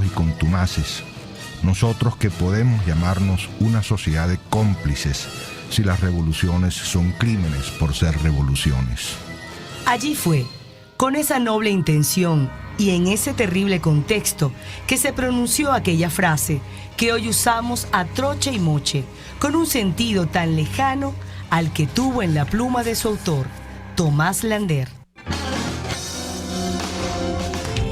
y contumaces. Nosotros que podemos llamarnos una sociedad de cómplices si las revoluciones son crímenes por ser revoluciones. Allí fue, con esa noble intención y en ese terrible contexto, que se pronunció aquella frase que hoy usamos a troche y moche, con un sentido tan lejano al que tuvo en la pluma de su autor, Tomás Lander.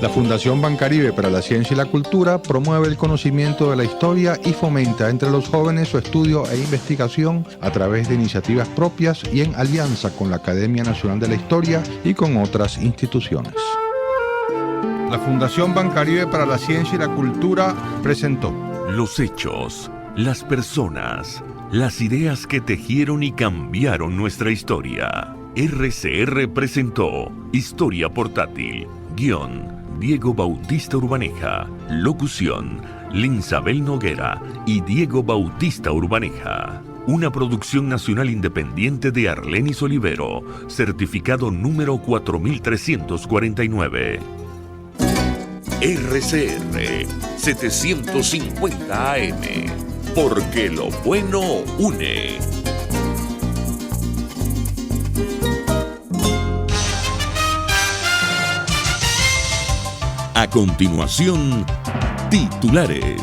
La Fundación Bancaribe para la Ciencia y la Cultura promueve el conocimiento de la historia y fomenta entre los jóvenes su estudio e investigación a través de iniciativas propias y en alianza con la Academia Nacional de la Historia y con otras instituciones. La Fundación Bancaribe para la Ciencia y la Cultura presentó los hechos, las personas, las ideas que tejieron y cambiaron nuestra historia. RCR presentó Historia Portátil, guión Diego Bautista Urbaneja, locución Linsabel Noguera y Diego Bautista Urbaneja. Una producción nacional independiente de Arlenis Olivero, certificado número 4349. RCR 750 AM, porque lo bueno une. A continuación, titulares.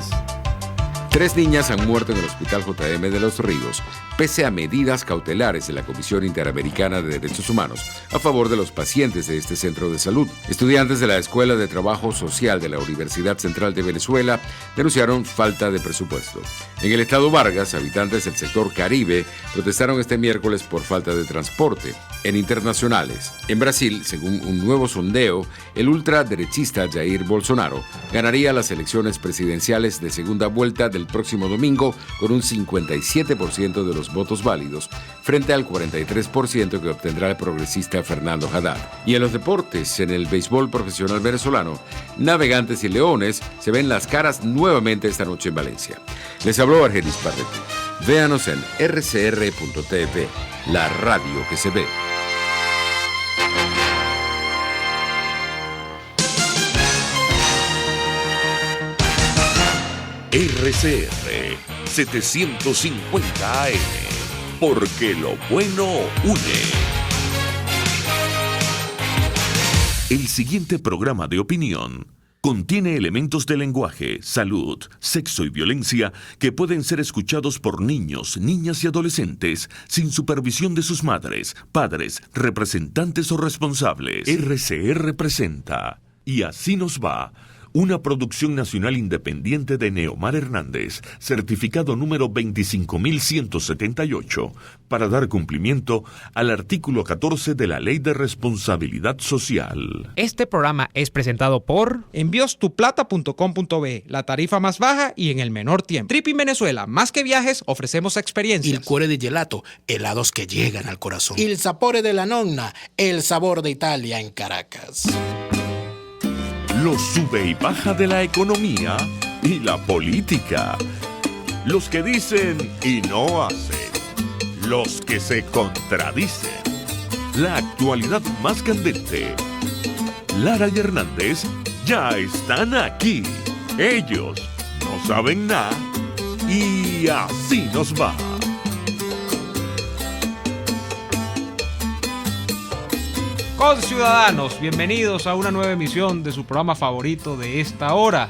3 niñas han muerto en el Hospital JM de Los Ríos, pese a medidas cautelares de la Comisión Interamericana de Derechos Humanos a favor de los pacientes de este centro de salud. Estudiantes de la Escuela de Trabajo Social de la Universidad Central de Venezuela denunciaron falta de presupuesto. En el estado Vargas, habitantes del sector Caribe protestaron este miércoles por falta de transporte. En internacionales, en Brasil, según un nuevo sondeo, el ultraderechista Jair Bolsonaro ganaría las elecciones presidenciales de segunda vuelta del próximo domingo con un 57% de los votos válidos frente al 43% que obtendrá el progresista Fernando Haddad. Y en los deportes, en el béisbol profesional venezolano, Navegantes y Leones se ven las caras nuevamente esta noche en Valencia. Les habló Argenis Parretti. Véanos en rcr.tv, la radio que se ve. RCR 750 AM, porque lo bueno une. El siguiente programa de opinión contiene elementos de lenguaje, salud, sexo y violencia que pueden ser escuchados por niños, niñas y adolescentes sin supervisión de sus madres, padres, representantes o responsables. RCR presenta Y así nos va, una producción nacional independiente de Neomar Hernández, certificado número 25178, para dar cumplimiento al artículo 14 de la Ley de Responsabilidad Social. Este programa es presentado por enviostuplata.com.be, la tarifa más baja y en el menor tiempo. Tripping Venezuela, más que viajes, ofrecemos experiencias. Il cuore di gelato, helados que llegan al corazón. Il sapore della nonna, el sabor de Italia en Caracas. Los sube y baja de la economía y la política. Los que dicen y no hacen. Los que se contradicen. La actualidad más candente. Lara y Hernández ya están aquí. Ellos no saben nada y así nos va. Conciudadanos, bienvenidos a una nueva emisión de su programa favorito de esta hora.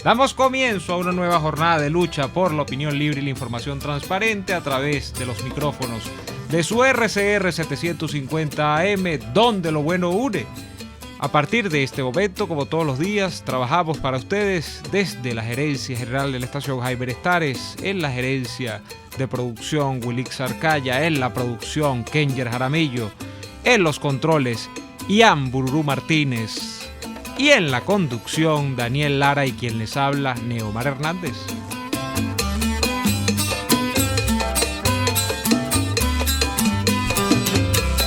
Damos comienzo a una nueva jornada de lucha por la opinión libre y la información transparente a través de los micrófonos de su RCR 750 AM, donde lo bueno une. A partir de este momento, como todos los días, trabajamos para ustedes desde la gerencia general de la estación Jaime Estares, en la gerencia de producción Wilix Arcaya, en la producción Kenger Jaramillo, en los controles Ian Bururú Martínez y en la conducción Daniel Lara y quien les habla Neomar Hernández.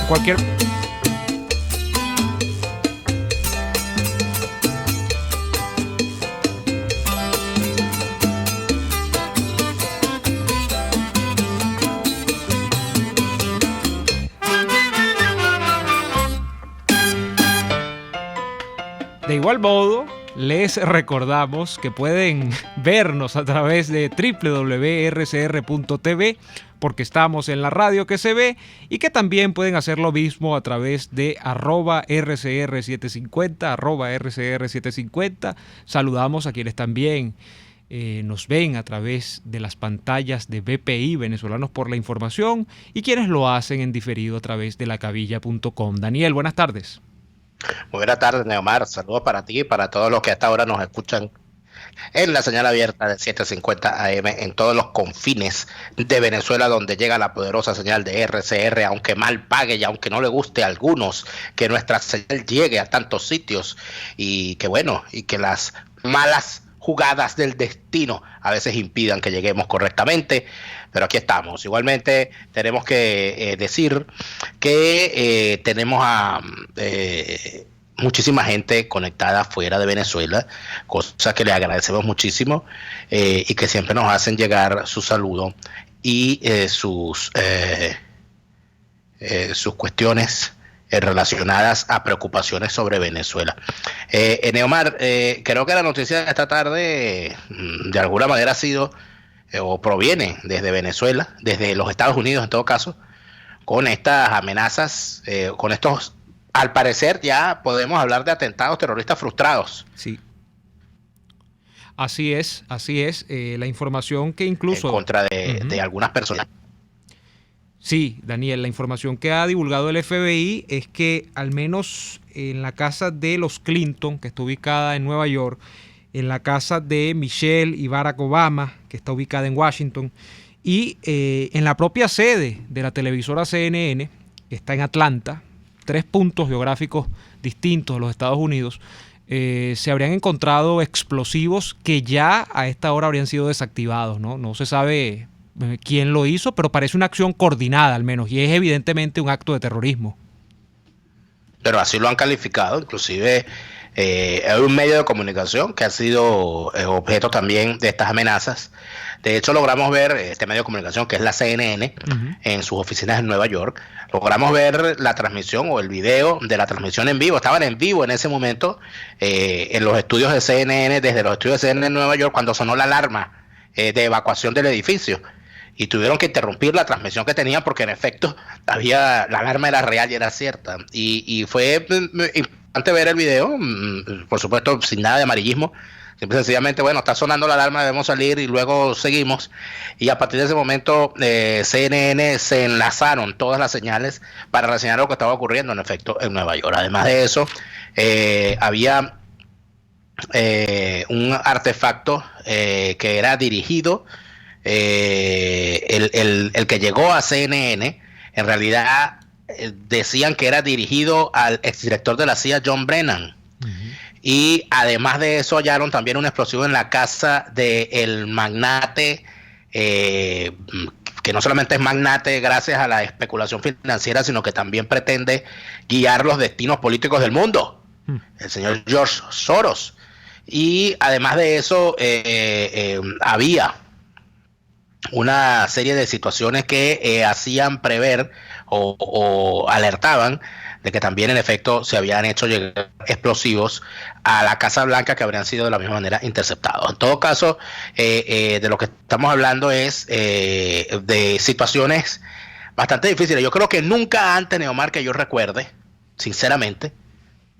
Cualquier De igual modo, les recordamos que pueden vernos a través de www.rcr.tv, porque estamos en la radio que se ve, y que también pueden hacer lo mismo a través de @RCR750, @RCR750. Saludamos a quienes también nos ven a través de las pantallas de BPI, Venezolanos por la Información, y quienes lo hacen en diferido a través de lacabilla.com. Daniel, buenas tardes. Muy buenas tardes, Neomar. Saludos para ti y para todos los que hasta ahora nos escuchan en la señal abierta de 750 AM en todos los confines de Venezuela, donde llega la poderosa señal de RCR, aunque mal pague y aunque no le guste a algunos que nuestra señal llegue a tantos sitios, y que bueno, y que las malas jugadas del destino a veces impidan que lleguemos correctamente, pero aquí estamos. Igualmente tenemos que decir que tenemos a muchísima gente conectada fuera de Venezuela, cosa que le agradecemos muchísimo, y que siempre nos hacen llegar su saludo y sus cuestiones relacionadas a preocupaciones sobre Venezuela. Neomar, creo que la noticia de esta tarde de alguna manera ha sido o proviene desde Venezuela, desde los Estados Unidos en todo caso, con estas amenazas, con estos, al parecer ya podemos hablar de atentados terroristas frustrados. Sí. Así es. La información que incluso... En contra de algunas personas. Sí, Daniel, la información que ha divulgado el FBI es que al menos en la casa de los Clinton, que está ubicada en Nueva York, en la casa de Michelle y Barack Obama, que está ubicada en Washington, y en la propia sede de la televisora CNN, que está en Atlanta, 3 puntos geográficos distintos de los Estados Unidos, se habrían encontrado explosivos que ya a esta hora habrían sido desactivados, ¿no? No se sabe quién lo hizo, pero parece una acción coordinada al menos, y es evidentemente un acto de terrorismo. Pero así lo han calificado, inclusive hay un medio de comunicación que ha sido objeto también de estas amenazas. De hecho, logramos ver este medio de comunicación, que es la CNN, en sus oficinas en Nueva York. Logramos ver la transmisión o el video de la transmisión en vivo. Estaban en vivo en ese momento en los estudios de CNN, desde los estudios de CNN en Nueva York, cuando sonó la alarma de evacuación del edificio. Y tuvieron que interrumpir la transmisión que tenían porque en efecto la alarma era real y era cierta. Y fue importante ver el video, por supuesto sin nada de amarillismo. Simple y sencillamente, bueno, está sonando la alarma, debemos salir y luego seguimos. Y a partir de ese momento CNN se enlazaron todas las señales para reseñar lo que estaba ocurriendo en efecto en Nueva York. Además de eso, había un artefacto que era dirigido, el que llegó a CNN, en realidad decían que era dirigido al exdirector de la CIA, John Brennan. Y además de eso hallaron también un explosivo en la casa del magnate, que no solamente es magnate gracias a la especulación financiera, sino que también pretende guiar los destinos políticos del mundo, el señor George Soros. Y además de eso había una serie de situaciones que hacían prever o alertaban de que también en efecto se habían hecho llegar explosivos a la Casa Blanca que habrían sido de la misma manera interceptados. En todo caso, de lo que estamos hablando es de situaciones bastante difíciles. Yo creo que nunca antes, Neomar, que yo recuerde, sinceramente,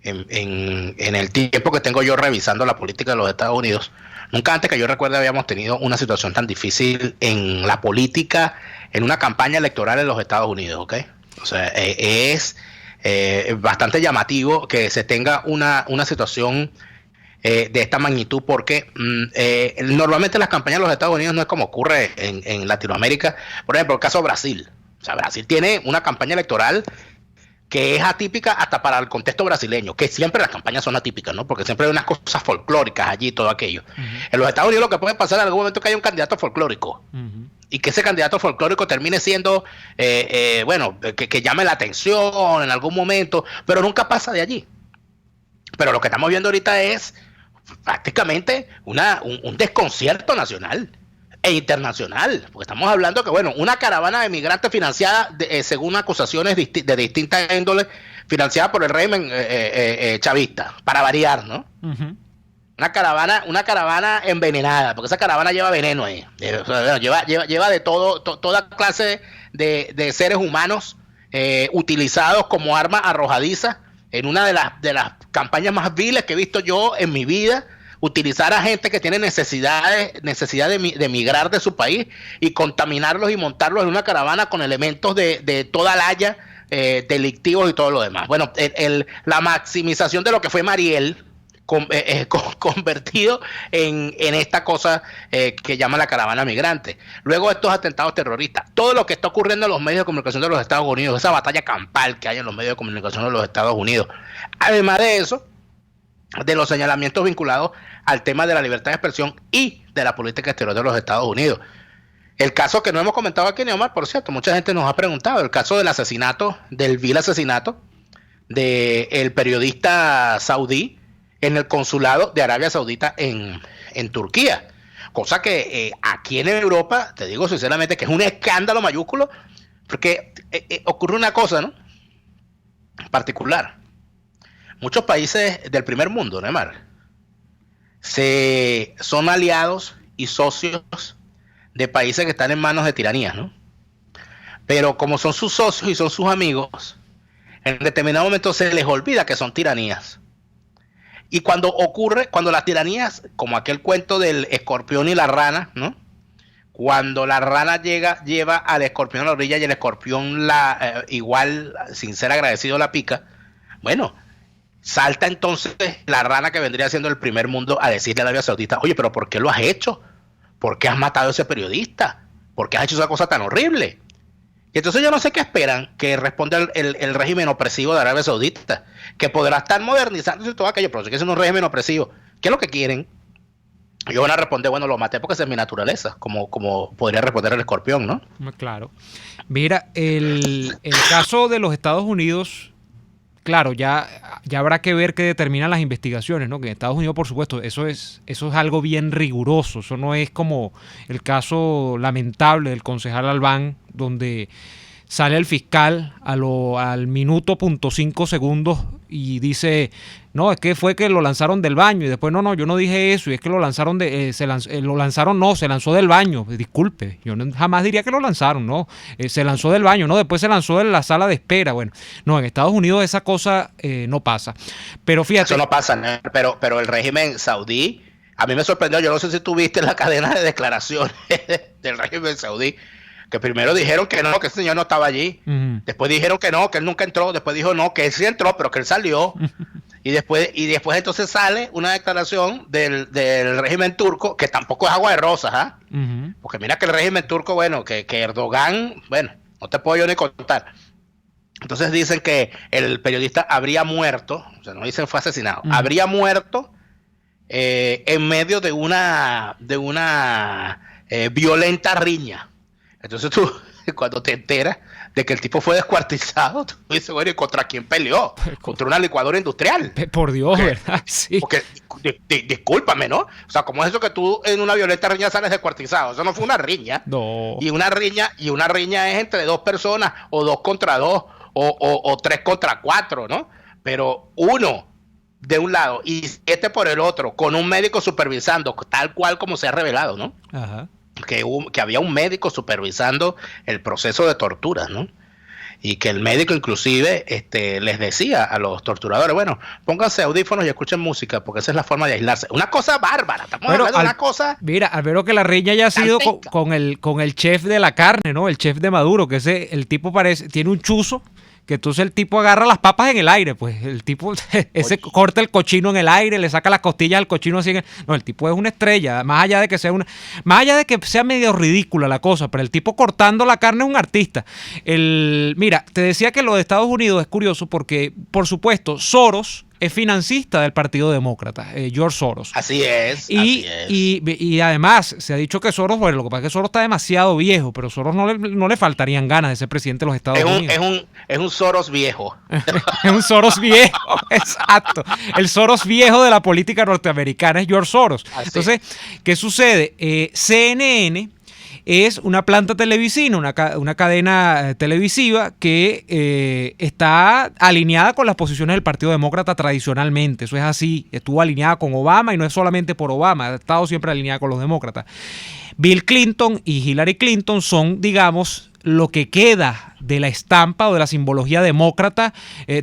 en el tiempo que tengo yo revisando la política de los Estados Unidos, nunca antes que yo recuerde habíamos tenido una situación tan difícil en la política, en una campaña electoral en los Estados Unidos, ¿ok? O sea, es bastante llamativo que se tenga una situación de esta magnitud, porque normalmente las campañas de los Estados Unidos no es como ocurre en Latinoamérica. Por ejemplo, el caso de Brasil. O sea, Brasil tiene una campaña electoral que es atípica hasta para el contexto brasileño, que siempre las campañas son atípicas, ¿no? Porque siempre hay unas cosas folclóricas allí, todo aquello. En los Estados Unidos lo que puede pasar en algún momento es que haya un candidato folclórico, y que ese candidato folclórico termine siendo, que llame la atención en algún momento, pero nunca pasa de allí. Pero lo que estamos viendo ahorita es prácticamente un desconcierto nacional e internacional, porque estamos hablando que, bueno, una caravana de migrantes financiada, según acusaciones de distintas índoles, financiada por el régimen chavista, para variar, ¿no? Una caravana envenenada, porque esa caravana lleva veneno ahí. Lleva de todo, toda clase de seres humanos utilizados como arma arrojadiza en una de las campañas más viles que he visto yo en mi vida. Utilizar a gente que tiene necesidad de migrar de su país y contaminarlos y montarlos en una caravana con elementos de toda la haya delictivos y todo lo demás. Bueno, la maximización de lo que fue Mariel convertido en esta cosa que llama la caravana migrante. Luego estos atentados terroristas, todo lo que está ocurriendo en los medios de comunicación de los Estados Unidos, esa batalla campal que hay en los medios de comunicación de los Estados Unidos. Además de eso, de los señalamientos vinculados al tema de la libertad de expresión y de la política exterior de los Estados Unidos. El caso que no hemos comentado aquí, Neomar, por cierto, mucha gente nos ha preguntado, el caso del asesinato, del vil asesinato del periodista saudí en el consulado de Arabia Saudita en Turquía. Cosa que aquí en Europa, te digo sinceramente, que es un escándalo mayúsculo, porque ocurre una cosa, ¿no? Particular. Muchos países del primer mundo, Neymar, son aliados y socios de países que están en manos de tiranías, ¿no? Pero como son sus socios y son sus amigos, en determinado momento se les olvida que son tiranías. Y cuando las tiranías, como aquel cuento del escorpión y la rana, ¿no? Cuando la rana lleva al escorpión a la orilla y el escorpión igual, sin ser agradecido, la pica, bueno, salta entonces la rana que vendría siendo el primer mundo a decirle a Arabia Saudita, oye, pero ¿por qué lo has hecho? ¿Por qué has matado a ese periodista? ¿Por qué has hecho esa cosa tan horrible? Y entonces yo no sé qué esperan que responda el régimen opresivo de Arabia Saudita, que podrá estar modernizándose y todo aquello, pero que es un régimen opresivo. ¿Qué es lo que quieren? Ellos van a responder, bueno, lo maté porque esa es mi naturaleza, como podría responder el escorpión, ¿no? Claro. Mira, el caso de los Estados Unidos, claro, ya habrá que ver qué determinan las investigaciones, ¿no? Que en Estados Unidos, por supuesto, eso es algo bien riguroso. Eso no es como el caso lamentable del concejal Albán, donde sale el fiscal al minuto .5 segundos y dice, no, es que fue que lo lanzaron del baño, y después, no, yo no dije eso, y es que lo lanzaron se lanzó del baño. Disculpe, yo jamás diría que lo lanzaron, no, se lanzó del baño, no, después se lanzó de la sala de espera. Bueno, no, en Estados Unidos esa cosa no pasa, pero fíjate. Eso no pasa, ¿no? Pero el régimen saudí, a mí me sorprendió, yo no sé si tú viste la cadena de declaraciones del régimen saudí, que primero dijeron que no, que ese señor no estaba allí, después dijeron que no, que él nunca entró, después dijo no, que él sí entró, pero que él salió, y después entonces sale una declaración del régimen turco, que tampoco es agua de rosas, ¿ah? Porque mira que el régimen turco, bueno, que Erdogan, bueno, no te puedo yo ni contar. Entonces dicen que el periodista habría muerto, o sea, no dicen fue asesinado, habría muerto en medio de una violenta riña. Entonces tú, cuando te enteras de que el tipo fue descuartizado, tú dices, bueno, ¿y contra quién peleó? Contra una licuadora industrial. Por Dios, ¿verdad? Sí. Porque, discúlpame, ¿no? O sea, ¿cómo es eso que tú en una violenta riña sales descuartizado? Eso no fue una riña. No. Y una riña es entre dos personas, o 2 contra 2, o 3 contra 4, ¿no? Pero uno de un lado y 7 por el otro, con un médico supervisando, tal cual como se ha revelado, ¿no? Ajá. Que había un médico supervisando el proceso de tortura, ¿no? Y que el médico inclusive les decía a los torturadores, bueno, pónganse audífonos y escuchen música, porque esa es la forma de aislarse. Una cosa bárbara, estamos hablando de una cosa... Mira, al ver que la riña ya ha sido con el chef de la carne, ¿no? El chef de Maduro, que el tipo tiene un chuzo, que entonces el tipo agarra las papas en el aire, pues el tipo corta el cochino en el aire, le saca las costillas al cochino así. No, el tipo es una estrella, más allá de que sea medio ridícula la cosa, pero el tipo cortando la carne es un artista. Mira, te decía que lo de Estados Unidos es curioso porque, por supuesto, Soros es financista del Partido Demócrata, George Soros. Así es. Y además se ha dicho que Soros, bueno, lo que pasa es que Soros está demasiado viejo, pero Soros no le faltarían ganas de ser presidente de los Estados Unidos. Es un Soros viejo. Es un Soros viejo, exacto. El Soros viejo de la política norteamericana es George Soros. Entonces, ¿qué sucede? CNN es una planta televisiva, una cadena televisiva que está alineada con las posiciones del Partido Demócrata tradicionalmente. Eso es así, estuvo alineada con Obama y no es solamente por Obama, ha estado siempre alineada con los demócratas. Bill Clinton y Hillary Clinton son, digamos, lo que queda de la estampa o de la simbología demócrata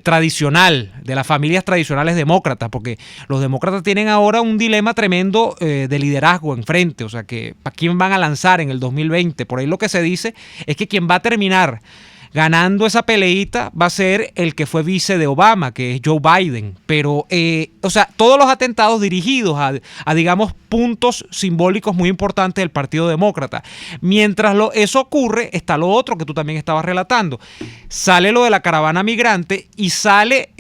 tradicional, de las familias tradicionales demócratas, porque los demócratas tienen ahora un dilema tremendo de liderazgo enfrente, o sea, que ¿para quién van a lanzar en el 2020? Por ahí lo que se dice es que quien va a terminar ganando esa peleita va a ser el que fue vice de Obama, que es Joe Biden. Pero, o sea, todos los atentados dirigidos a digamos, puntos simbólicos muy importantes del Partido Demócrata. Mientras eso ocurre, está lo otro que tú también estabas relatando. Sale lo de la caravana migrante y sale,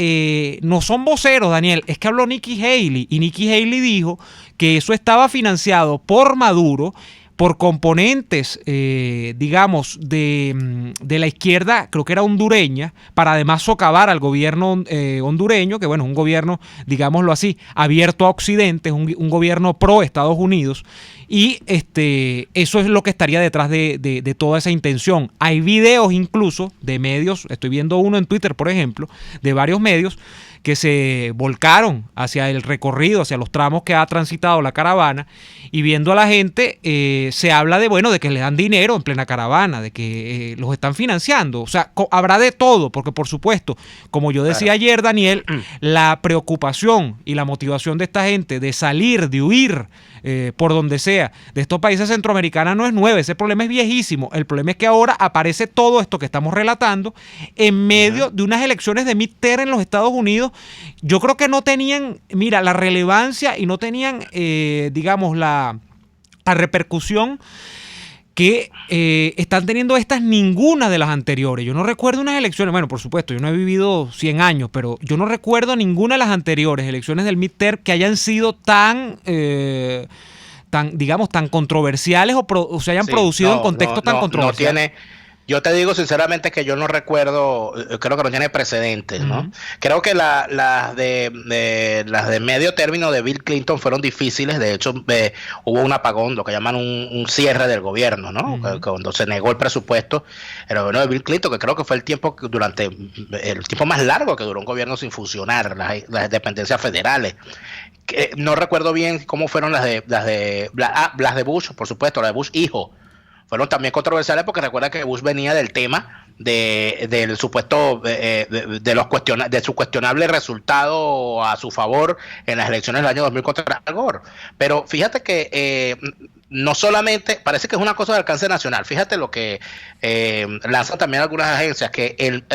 no son voceros, Daniel, es que habló Nikki Haley. Y Nikki Haley dijo que eso estaba financiado por Maduro, por componentes, digamos, de la izquierda, creo que era hondureña, para además socavar al gobierno hondureño, que bueno, es un gobierno, digámoslo así, abierto a Occidente, es un gobierno pro Estados Unidos, y eso es lo que estaría detrás de toda esa intención. Hay videos incluso de medios, estoy viendo uno en Twitter, por ejemplo, de varios medios, que se volcaron hacia el recorrido, hacia los tramos que ha transitado la caravana, y viendo a la gente se habla de que le dan dinero en plena caravana, de que los están financiando. O sea, habrá de todo, porque por supuesto, como yo decía ayer, Daniel, la preocupación y la motivación de esta gente de salir, de huir por donde sea, de estos países centroamericanos no es nuevo, ese problema es viejísimo. El problema es que ahora aparece todo esto que estamos relatando en medio de unas elecciones de midterm en los Estados Unidos. Yo creo que no tenían, mira, la relevancia y no tenían, digamos, la repercusión que están teniendo ninguna de las anteriores. Yo no recuerdo unas elecciones, bueno, por supuesto, yo no he vivido 100 años, pero yo no recuerdo ninguna de las anteriores elecciones del midterm que hayan sido tan digamos, tan controversiales o se hayan producido en contextos tan controversiales. Yo te digo sinceramente que yo no recuerdo, creo que no tiene precedentes, ¿no? Creo que las de medio término de Bill Clinton fueron difíciles. De hecho, hubo un apagón, lo que llaman un cierre del gobierno, ¿no? Cuando se negó el presupuesto, el gobierno de Bill Clinton, que creo que fue el tiempo más largo que duró un gobierno sin funcionar, las dependencias federales. No recuerdo bien cómo fueron las de Bush, por supuesto, las de Bush hijo. Fueron también controversiales porque recuerda que Bush venía del tema del supuesto de su cuestionable resultado a su favor en las elecciones del año 2000 contra Al Gore. Pero fíjate que no solamente, parece que es una cosa de alcance nacional. Fíjate lo que lanzan también algunas agencias, que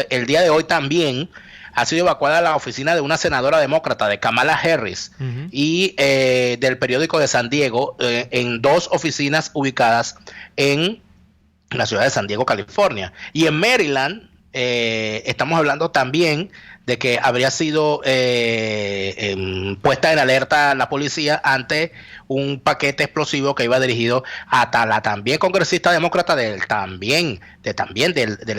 el día de hoy también ha sido evacuada la oficina de una senadora demócrata, de Kamala Harris, y del periódico de San Diego, en 2 oficinas ubicadas en la ciudad de San Diego, California. Y en Maryland estamos hablando también de que habría sido puesta en alerta la policía ante un paquete explosivo que iba dirigido a la también congresista demócrata del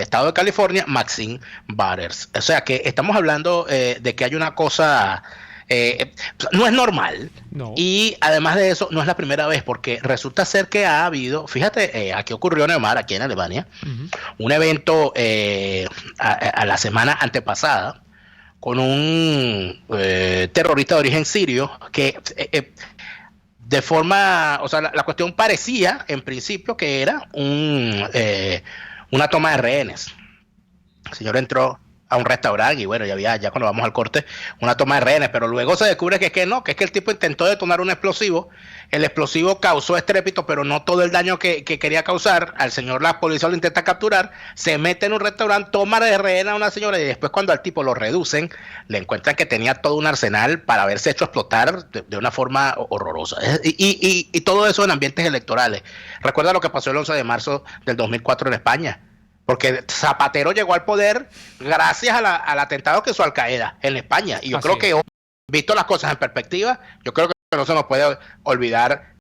estado de California, Maxine Waters. O sea que estamos hablando de que hay una cosa, no es normal. No. Y además de eso, no es la primera vez, porque resulta ser que ha habido, fíjate, aquí ocurrió, Neomar, aquí en Alemania, un evento a la semana antepasada, con un terrorista de origen sirio que de forma, o sea, la cuestión parecía en principio que era una toma de rehenes. El señor entró a un restaurante y bueno, ya cuando vamos al corte, una toma de rehenes, pero luego se descubre que es que el tipo intentó detonar un explosivo. El explosivo causó estrépito, pero no todo el daño que quería causar. Al señor la policía lo intenta capturar, se mete en un restaurante, toma de rehén a una señora, y después cuando al tipo lo reducen, le encuentran que tenía todo un arsenal para haberse hecho explotar de una forma horrorosa. Y todo eso en ambientes electorales. Recuerda lo que pasó el 11 de marzo del 2004 en España. Porque Zapatero llegó al poder gracias al atentado que hizo Al Qaeda en España. Y yo creo que, visto las cosas en perspectiva, yo creo que no se nos puede olvidar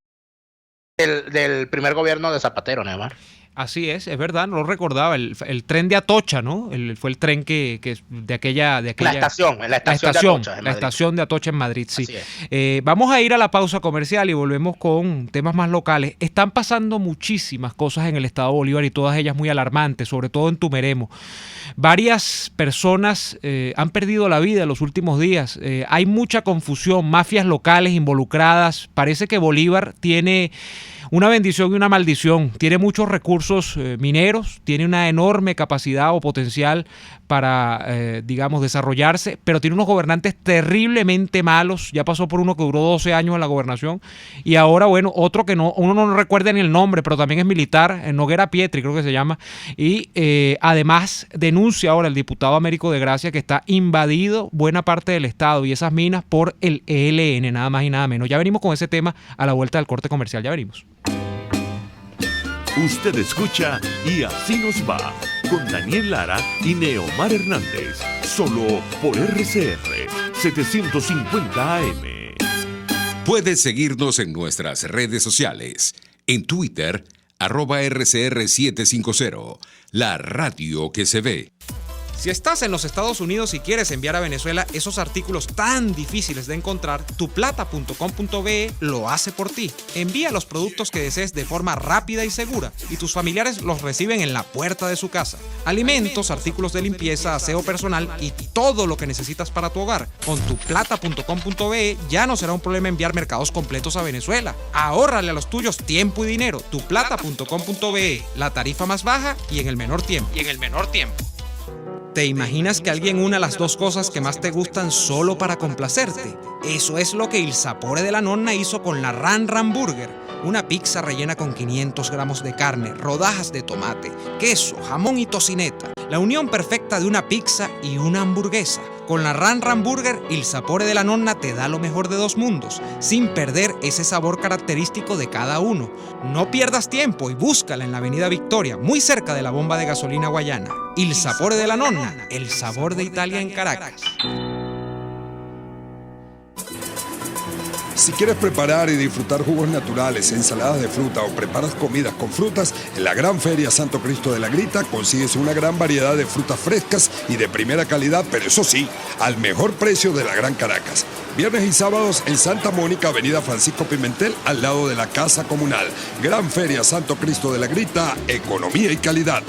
del primer gobierno de Zapatero, Neymar. Así es verdad, no lo recordaba, el tren de Atocha, ¿no? Fue el tren que de aquella... La estación de Atocha. La estación de Atocha en Madrid, sí. Así es. Vamos a ir a la pausa comercial y volvemos con temas más locales. Están pasando muchísimas cosas en el estado Bolívar y todas ellas muy alarmantes, sobre todo en Tumeremo. Varias personas han perdido la vida en los últimos días. Hay mucha confusión, mafias locales involucradas. Parece que Bolívar tiene una bendición y una maldición. Tiene muchos recursos mineros, tiene una enorme capacidad o potencial para, digamos, desarrollarse, pero tiene unos gobernantes terriblemente malos. Ya pasó por uno que duró 12 años en la gobernación y ahora, bueno, otro que uno no recuerda ni el nombre, pero también es militar, Noguera Pietri creo que se llama, y además denuncia ahora el diputado Américo de Gracia que está invadido buena parte del estado y esas minas por el ELN, nada más y nada menos. Ya venimos con ese tema a la vuelta del corte comercial, ya venimos. Usted escucha Y Así Nos Va, con Daniel Lara y Neomar Hernández, solo por RCR 750 AM. Puedes seguirnos en nuestras redes sociales. En Twitter, @RCR750, la radio que se ve. Si estás en los Estados Unidos y quieres enviar a Venezuela esos artículos tan difíciles de encontrar, tuplata.com.be lo hace por ti. Envía los productos que desees de forma rápida y segura y tus familiares los reciben en la puerta de su casa. Alimentos, artículos de limpieza, aseo personal y todo lo que necesitas para tu hogar. Con tuplata.com.be ya no será un problema enviar mercados completos a Venezuela. Ahórrale a los tuyos tiempo y dinero. Tuplata.com.be, la tarifa más baja y en el menor tiempo. ¿Te imaginas que alguien una las dos cosas que más te gustan solo para complacerte? Eso es lo que Il Sapore della Nonna hizo con la Ran Ran Burger. Una pizza rellena con 500 gramos de carne, rodajas de tomate, queso, jamón y tocineta. La unión perfecta de una pizza y una hamburguesa. Con la Ran Ran Burger, Il Sapore della Nonna te da lo mejor de dos mundos, sin perder ese sabor característico de cada uno. No pierdas tiempo y búscala en la Avenida Victoria, muy cerca de la bomba de gasolina Guayana. Il Sapore della Nonna, el sabor de Italia en Caracas. Si quieres preparar y disfrutar jugos naturales, ensaladas de fruta o preparas comidas con frutas, en la Gran Feria Santo Cristo de la Grita consigues una gran variedad de frutas frescas y de primera calidad, pero eso sí, al mejor precio de la Gran Caracas. Viernes y sábados en Santa Mónica, Avenida Francisco Pimentel, al lado de la Casa Comunal. Gran Feria Santo Cristo de la Grita, economía y calidad.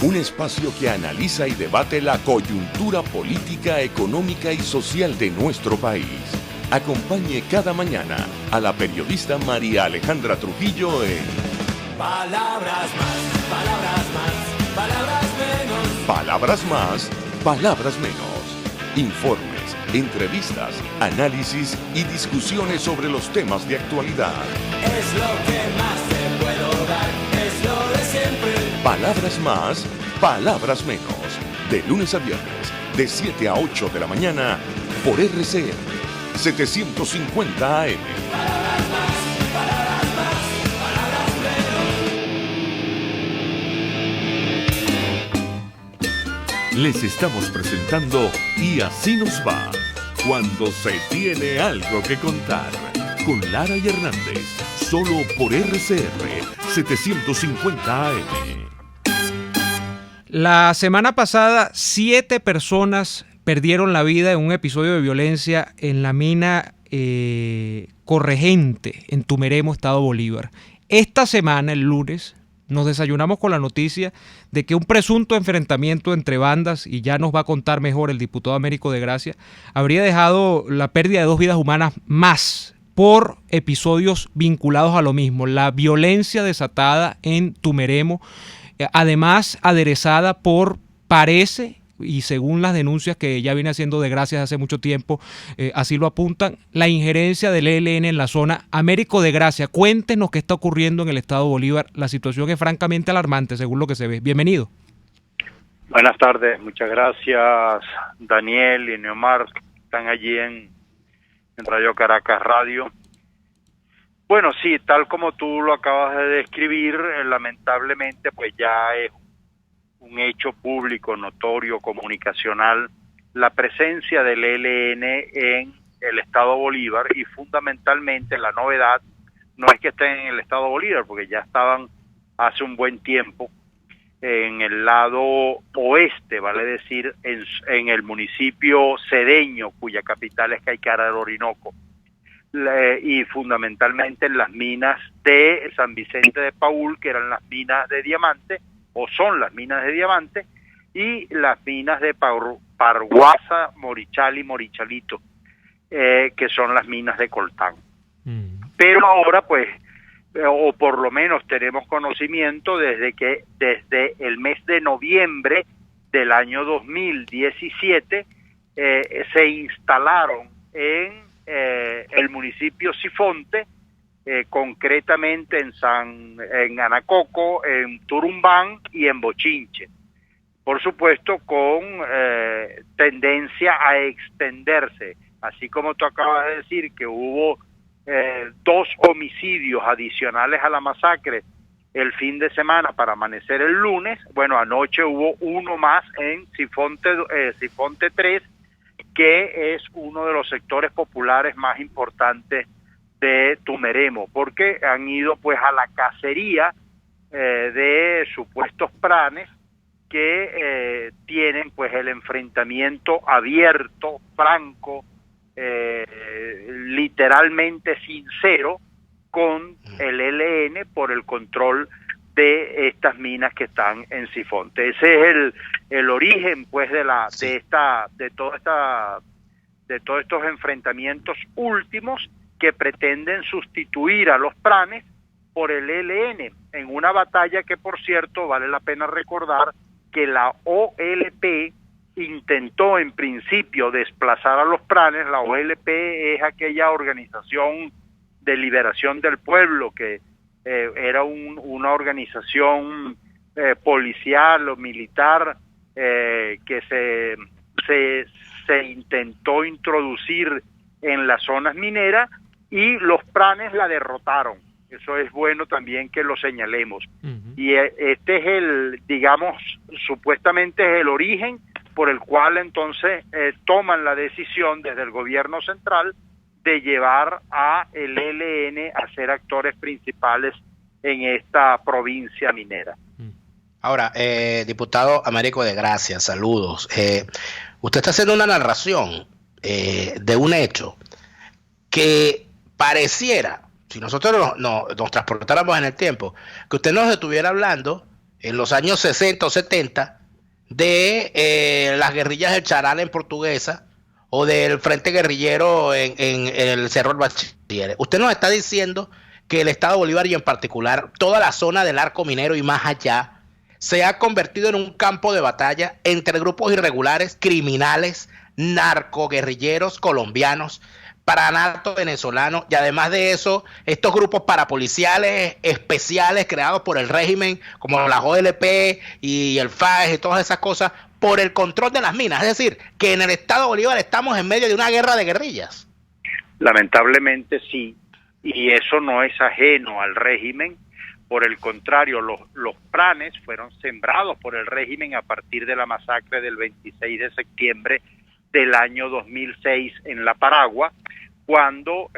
Un espacio que analiza y debate la coyuntura política, económica y social de nuestro país. Acompañe cada mañana a la periodista María Alejandra Trujillo en Palabras más, palabras más, palabras menos. Palabras más, palabras menos. Informes, entrevistas, análisis y discusiones sobre los temas de actualidad. Es lo que más te puedo dar, es lo de siempre. Palabras más, palabras menos. De lunes a viernes, de 7 a 8 de la mañana, por RCR 750 AM. Palabras más, palabras más, palabras menos. Les estamos presentando Y Así Nos Va, cuando se tiene algo que contar. Con Lara y Hernández, solo por RCR 750 AM. La semana pasada, 7 personas perdieron la vida en un episodio de violencia en la mina Corregente, en Tumeremo, estado Bolívar. Esta semana, el lunes, nos desayunamos con la noticia de que un presunto enfrentamiento entre bandas, y ya nos va a contar mejor el diputado Américo de Gracia, habría dejado la pérdida de 2 vidas humanas más por episodios vinculados a lo mismo, la violencia desatada en Tumeremo, además aderezada por, parece, y según las denuncias que ya viene haciendo de Gracia hace mucho tiempo, así lo apuntan, la injerencia del ELN en la zona. Américo de Gracia, cuéntenos qué está ocurriendo en el estado Bolívar. La situación es francamente alarmante según lo que se ve. Bienvenido. Buenas tardes, muchas gracias Daniel y Neomar, que están allí en Radio Caracas Radio. Bueno, sí, tal como tú lo acabas de describir, lamentablemente pues ya es un hecho público, notorio, comunicacional, la presencia del ELN en el estado Bolívar y fundamentalmente la novedad no es que estén en el estado Bolívar, porque ya estaban hace un buen tiempo en el lado oeste, vale decir, en el municipio Cedeño, cuya capital es Caicara del Orinoco, y fundamentalmente en las minas de San Vicente de Paúl, que eran las minas de diamante, o son las minas de diamante, y las minas de Parguasa, Morichal y Morichalito, que son las minas de coltán. Pero ahora, pues, o por lo menos tenemos conocimiento desde el mes de noviembre del año 2017 se instalaron en el municipio Sifonte, concretamente en Anacoco, en Turumbán y en Bochinche. Por supuesto, con tendencia a extenderse, así como tú acabas de decir que hubo 2 homicidios adicionales a la masacre el fin de semana para amanecer el lunes. Bueno, anoche hubo uno más en Sifonte 3, que es uno de los sectores populares más importantes de Tumeremo, porque han ido pues a la cacería de supuestos pranes que tienen pues el enfrentamiento abierto, franco, literalmente sincero con el ELN por el control de estas minas que están en Sifonte. Ese es el origen pues de todos estos enfrentamientos últimos que pretenden sustituir a los pranes por el ELN en una batalla que, por cierto, vale la pena recordar que la OLP intentó en principio desplazar a los pranes. La OLP es aquella organización de liberación del pueblo que era una organización policial o militar que se intentó introducir en las zonas mineras, y los pranes la derrotaron. Eso es bueno también que lo señalemos. Y este es supuestamente es el origen por el cual entonces toman la decisión desde el gobierno central de llevar a el ELN a ser actores principales en esta provincia minera. Ahora, diputado Américo de Gracia, saludos. Usted está haciendo una narración de un hecho que pareciera, si nosotros nos transportáramos en el tiempo, que usted nos estuviera hablando en los años 60 o 70 de las guerrillas del Charal en Portuguesa o del Frente Guerrillero en el Cerro del Bachiller. Usted nos está diciendo que el Estado Bolívar, y en particular toda la zona del arco minero y más allá, se ha convertido en un campo de batalla entre grupos irregulares, criminales, narcoguerrilleros colombianos, paranato venezolano, y además de eso, estos grupos parapoliciales especiales creados por el régimen, como la OLP y el FAES y todas esas cosas, por el control de las minas. Es decir, que en el Estado Bolívar estamos en medio de una guerra de guerrillas. Lamentablemente sí, y eso no es ajeno al régimen. Por el contrario, los pranes fueron sembrados por el régimen a partir de la masacre del 26 de septiembre del año 2006 en La Paragua, cuando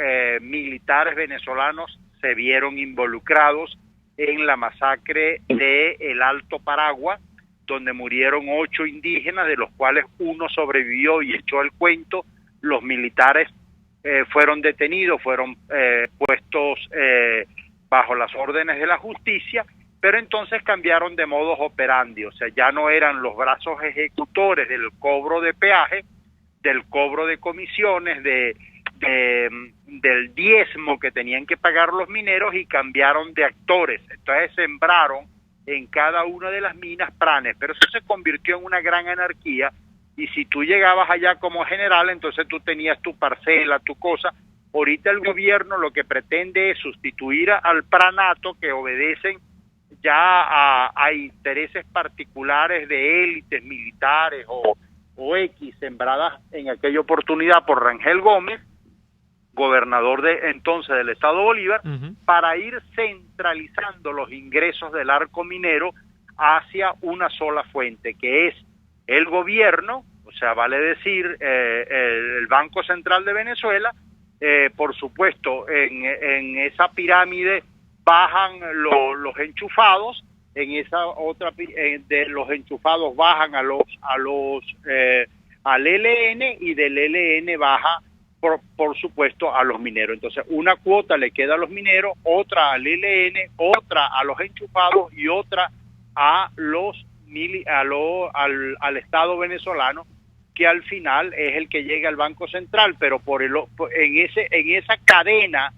militares venezolanos se vieron involucrados en la masacre de el Alto Paragua, donde murieron 8 indígenas, de los cuales uno sobrevivió y echó el cuento. Los militares fueron detenidos, fueron puestos bajo las órdenes de la justicia, pero entonces cambiaron de modus operandi, o sea, ya no eran los brazos ejecutores del cobro de peaje, del cobro de comisiones, del diezmo que tenían que pagar los mineros, y cambiaron de actores. Entonces sembraron en cada una de las minas pranes, pero eso se convirtió en una gran anarquía, y si tú llegabas allá como general, entonces tú tenías tu parcela, tu cosa. Ahorita el gobierno lo que pretende es sustituir al pranato, que obedecen ya a intereses particulares de élites militares o X, sembradas en aquella oportunidad por Rangel Gómez, gobernador entonces del Estado Bolívar, para ir centralizando los ingresos del arco minero hacia una sola fuente, que es el gobierno, o sea, vale decir el Banco Central de Venezuela, por supuesto, en esa pirámide bajan los enchufados, en esa otra de los enchufados bajan al ELN, y del ELN baja por supuesto a los mineros. Entonces una cuota le queda a los mineros, otra al ELN, otra a los enchufados y otra a al Estado venezolano, que al final es el que llega al Banco Central, pero en esa cadena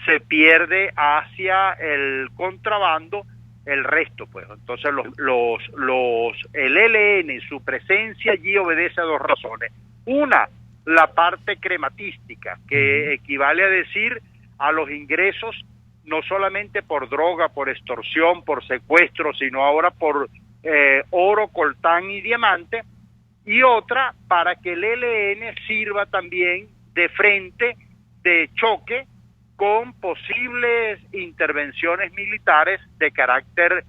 se pierde hacia el contrabando el resto, pues. Entonces el ELN, su presencia allí obedece a dos razones. Una, la parte crematística, que equivale a decir a los ingresos no solamente por droga, por extorsión, por secuestro, sino ahora por oro, coltán y diamante. Y otra, para que el ELN sirva también de frente de choque con posibles intervenciones militares de carácter,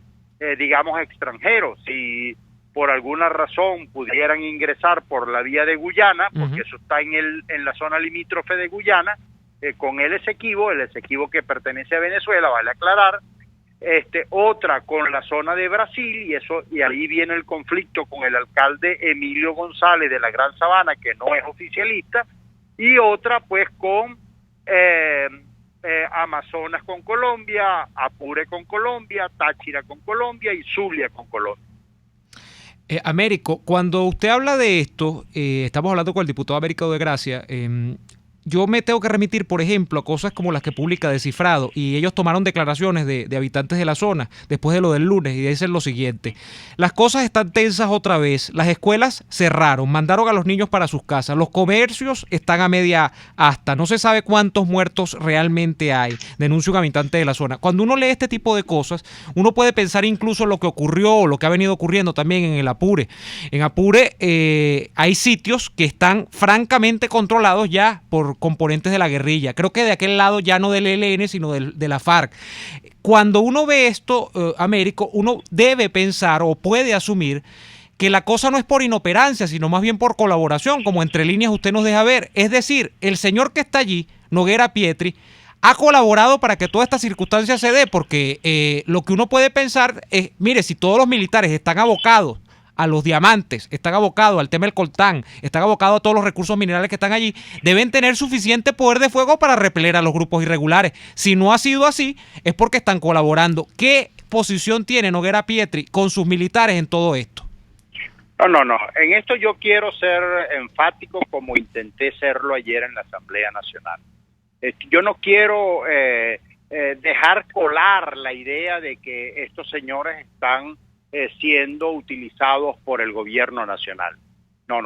digamos, extranjero. Si por alguna razón pudieran ingresar por la vía de Guyana, porque eso está en la zona limítrofe de Guyana, con el Esequibo que pertenece a Venezuela, vale aclarar. Otra con la zona de Brasil, y ahí viene el conflicto con el alcalde Emilio González de la Gran Sabana, que no es oficialista, y otra pues con Amazonas con Colombia, Apure con Colombia, Táchira con Colombia y Zulia con Colombia. Américo, cuando usted habla de esto, estamos hablando con el diputado Américo de Gracia, yo me tengo que remitir, por ejemplo, a cosas como las que publica Descifrado, y ellos tomaron declaraciones de habitantes de la zona después de lo del lunes, y dicen lo siguiente: las cosas están tensas otra vez, las escuelas cerraron, mandaron a los niños para sus casas, los comercios están a media asta, no se sabe cuántos muertos realmente hay, denuncia un habitante de la zona. Cuando uno lee este tipo de cosas, uno puede pensar incluso en lo que ocurrió, o lo que ha venido ocurriendo también en el Apure. En Apure hay sitios que están francamente controlados ya por componentes de la guerrilla. Creo que de aquel lado ya no del ELN, sino de la FARC. Cuando uno ve esto, Américo, uno debe pensar o puede asumir que la cosa no es por inoperancia, sino más bien por colaboración, como entre líneas usted nos deja ver. Es decir, el señor que está allí, Noguera Pietri, ha colaborado para que toda esta circunstancia se dé, porque lo que uno puede pensar es, mire, si todos los militares están abocados a los diamantes, están abocados al tema del coltán, están abocados a todos los recursos minerales que están allí, deben tener suficiente poder de fuego para repeler a los grupos irregulares. Si no ha sido así, es porque están colaborando. ¿Qué posición tiene Noguera Pietri con sus militares en todo esto? No. En esto yo quiero ser enfático, como intenté serlo ayer en la Asamblea Nacional. Yo no quiero dejar colar la idea de que estos señores están siendo utilizados por el gobierno nacional. No.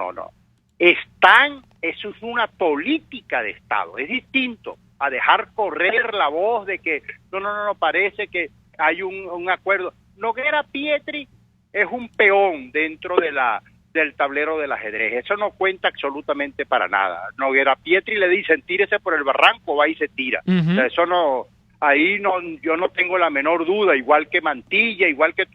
Eso es una política de Estado. Es distinto a dejar correr la voz de que no, parece que hay un acuerdo. Noguera Pietri es un peón dentro del tablero del ajedrez. Eso no cuenta absolutamente para nada. Noguera Pietri le dicen tírese por el barranco, va y se tira. O sea, eso no, ahí no, yo no tengo la menor duda, igual que Mantilla, igual que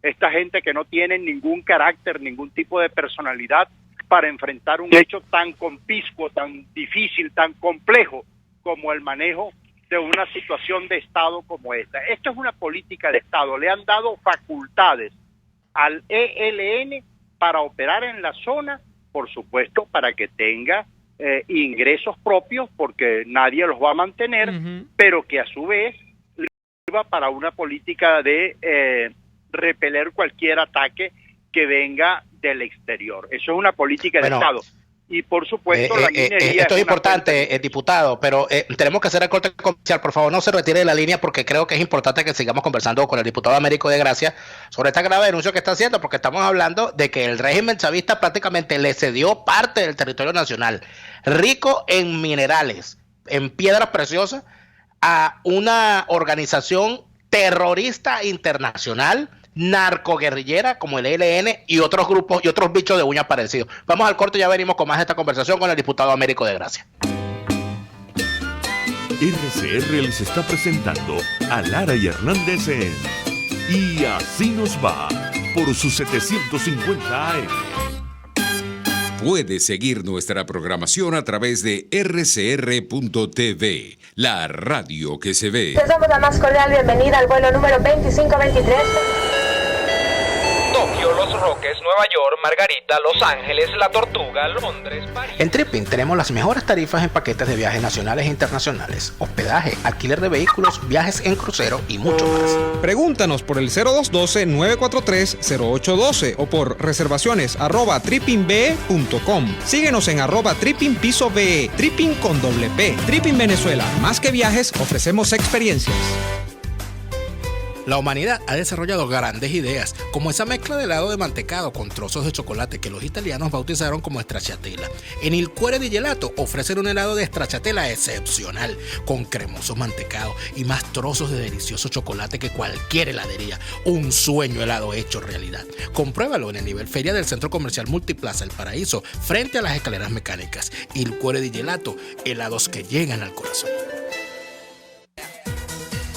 esta gente que no tiene ningún carácter, ningún tipo de personalidad para enfrentar un hecho tan conpiscuo, tan difícil, tan complejo como el manejo de una situación de Estado como esta. Esto es una política de Estado. Le han dado facultades al ELN para operar en la zona, por supuesto, para que tenga ingresos propios, porque nadie los va a mantener, pero que a su vez le sirva para una política de repeler cualquier ataque que venga del exterior. Eso es una política de Estado. Y por supuesto la minería... Esto es importante, diputado, pero tenemos que hacer el corte comercial. Por favor, no se retire de la línea, porque creo que es importante que sigamos conversando con el diputado Américo de Gracia sobre esta grave denuncia que está haciendo, porque estamos hablando de que el régimen chavista prácticamente le cedió parte del territorio nacional, rico en minerales, en piedras preciosas, a una organización terrorista internacional, narcoguerrillera como el ELN y otros grupos y otros bichos de uñas parecidos. Vamos al corte y ya venimos con más de esta conversación con el diputado Américo de Gracia. RCR les está presentando a Lara y Hernández en Y Así Nos Va por sus 750 AM. Puedes seguir nuestra programación a través de rcr.tv, la radio que se ve. Les damos la más cordial bienvenida al vuelo número 2523. Tokio, Los Roques, Nueva York, Margarita, Los Ángeles, La Tortuga, Londres, París. En Tripping tenemos las mejores tarifas en paquetes de viajes nacionales e internacionales, hospedaje, alquiler de vehículos, viajes en crucero y mucho más. Pregúntanos por el 0212-943-0812 o por reservaciones @trippingbe.com. Síguenos en @trippingpisobe, Tripping con doble P. Tripping Venezuela, más que viajes, ofrecemos experiencias. La humanidad ha desarrollado grandes ideas, como esa mezcla de helado de mantecado con trozos de chocolate que los italianos bautizaron como stracciatella. En Il Cuore di Gelato ofrecen un helado de stracciatella excepcional, con cremoso mantecado y más trozos de delicioso chocolate que cualquier heladería. Un sueño helado hecho realidad. Compruébalo en el nivel feria del Centro Comercial Multiplaza El Paraíso, frente a las escaleras mecánicas. Il Cuore di Gelato, helados que llegan al corazón.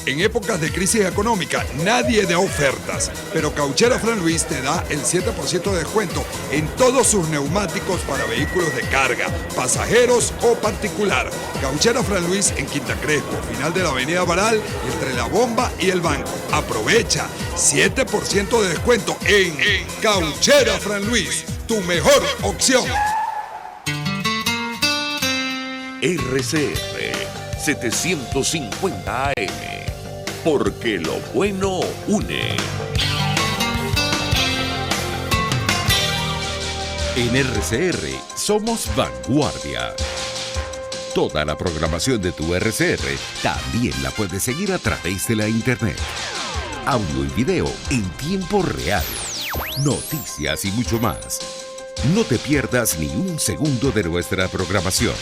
En épocas de crisis económica nadie da ofertas, pero Cauchera Fran Luis te da el 7% de descuento en todos sus neumáticos para vehículos de carga, pasajeros o particular. Cauchera Fran Luis en Quinta Crespo, final de la avenida Baral, entre la bomba y el banco. Aprovecha, 7% de descuento en Cauchera Fran Luis, tu mejor opción. RCR 750 AM, porque lo bueno une. En RCR somos vanguardia. Toda la programación de tu RCR también la puedes seguir a través de la internet. Audio y video en tiempo real. Noticias y mucho más. No te pierdas ni un segundo de nuestra programación.